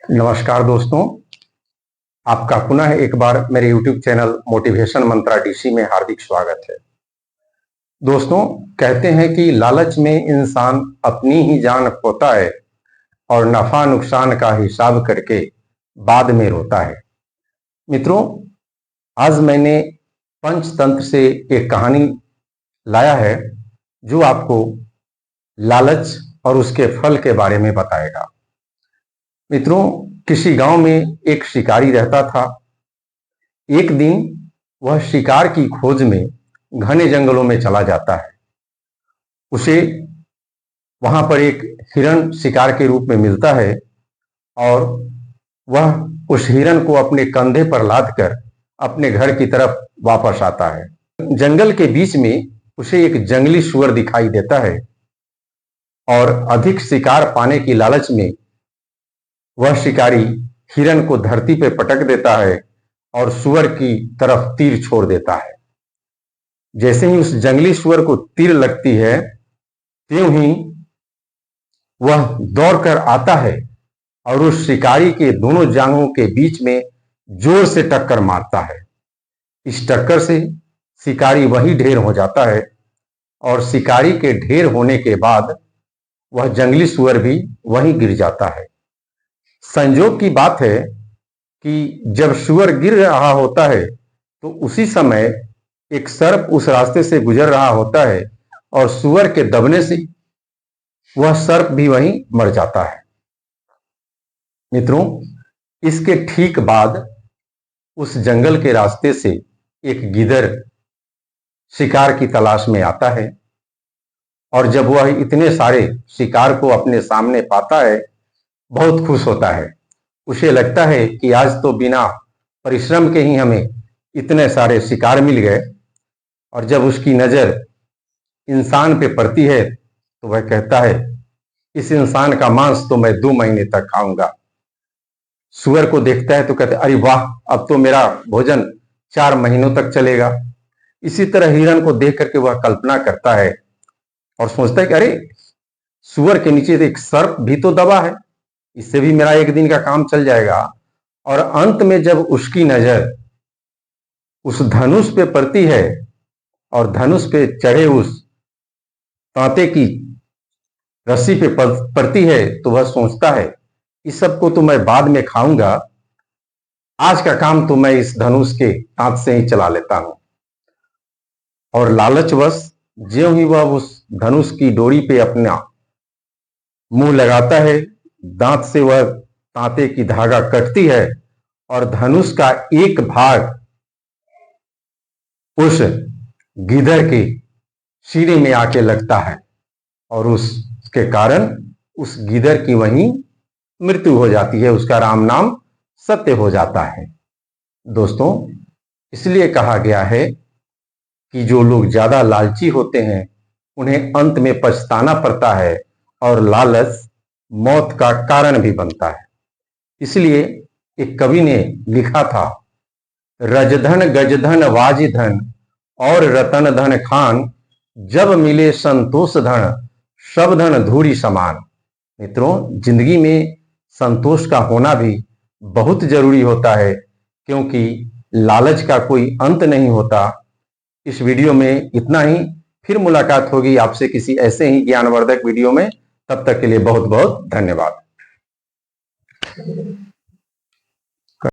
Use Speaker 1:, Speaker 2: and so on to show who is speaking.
Speaker 1: नमस्कार दोस्तों, आपका पुनः एक बार मेरे YouTube चैनल मोटिवेशन मंत्रा डीसी में हार्दिक स्वागत है। दोस्तों, कहते हैं कि लालच में इंसान अपनी ही जान खोता है और नफा नुकसान का हिसाब करके बाद में रोता है। मित्रों, आज मैंने पंचतंत्र से एक कहानी लाया है जो आपको लालच और उसके फल के बारे में बताएगा। मित्रों, किसी गांव में एक शिकारी रहता था। एक दिन वह शिकार की खोज में घने जंगलों में चला जाता है। उसे वहां पर एक हिरण शिकार के रूप में मिलता है और वह उस हिरण को अपने कंधे पर लादकर अपने घर की तरफ वापस आता है। जंगल के बीच में उसे एक जंगली सूअर दिखाई देता है और अधिक शिकार पाने की लालच में वह शिकारी हिरण को धरती पर पटक देता है और सूअर की तरफ तीर छोड़ देता है। जैसे ही उस जंगली सूअर को तीर लगती है, त्यों ही वह दौड़कर आता है और उस शिकारी के दोनों जांघों के बीच में जोर से टक्कर मारता है। इस टक्कर से शिकारी वही ढेर हो जाता है और शिकारी के ढेर होने के बाद वह जंगली सूअर भी वहीं गिर जाता है। संयोग की बात है कि जब सूअर गिर रहा होता है तो उसी समय एक सर्प उस रास्ते से गुजर रहा होता है और सूअर के दबने से वह सर्प भी वहीं मर जाता है। मित्रों, इसके ठीक बाद उस जंगल के रास्ते से एक गिदड़ शिकार की तलाश में आता है और जब वह इतने सारे शिकार को अपने सामने पाता है, बहुत खुश होता है। उसे लगता है कि आज तो बिना परिश्रम के ही हमें इतने सारे शिकार मिल गए। और जब उसकी नजर इंसान पे पड़ती है तो वह कहता है, इस इंसान का मांस तो मैं 2 महीने तक खाऊंगा। सूअर को देखता है तो कहता है, अरे वाह, अब तो मेरा भोजन 4 महीनों तक चलेगा। इसी तरह हिरण को देख करके वह कल्पना करता है और सोचता है कि अरे, सूअर के नीचे एक सर्प भी तो दबा है, इससे भी मेरा एक दिन का काम चल जाएगा। और अंत में जब उसकी नजर उस धनुष पे पड़ती है और धनुष पे चढ़े उस तांते की रस्सी पे पड़ती है तो वह सोचता है, इस सब को तो मैं बाद में खाऊंगा, आज का काम तो मैं इस धनुष के हाथ से ही चला लेता हूं। और लालचवश ज्यों ही वह उस धनुष की डोरी पे अपना मुंह लगाता है, दांत से वह तांते की धागा कटती है और धनुष का एक भाग उस गिदड़ के सीने में आके लगता है और उसके कारण उस गिदड़ की वहीं मृत्यु हो जाती है। उसका राम नाम सत्य हो जाता है। दोस्तों, इसलिए कहा गया है कि जो लोग ज्यादा लालची होते हैं उन्हें अंत में पछताना पड़ता है और लालच मौत का कारण भी बनता है। इसलिए एक कवि ने लिखा था, रजधन गजधन वाजिधन और रतन धन खान, जब मिले संतोष धन सब धन धूड़ी समान। मित्रों, जिंदगी में संतोष का होना भी बहुत जरूरी होता है, क्योंकि लालच का कोई अंत नहीं होता। इस वीडियो में इतना ही। फिर मुलाकात होगी आपसे किसी ऐसे ही ज्ञानवर्धक वीडियो में। तब तक के लिए बहुत बहुत धन्यवाद।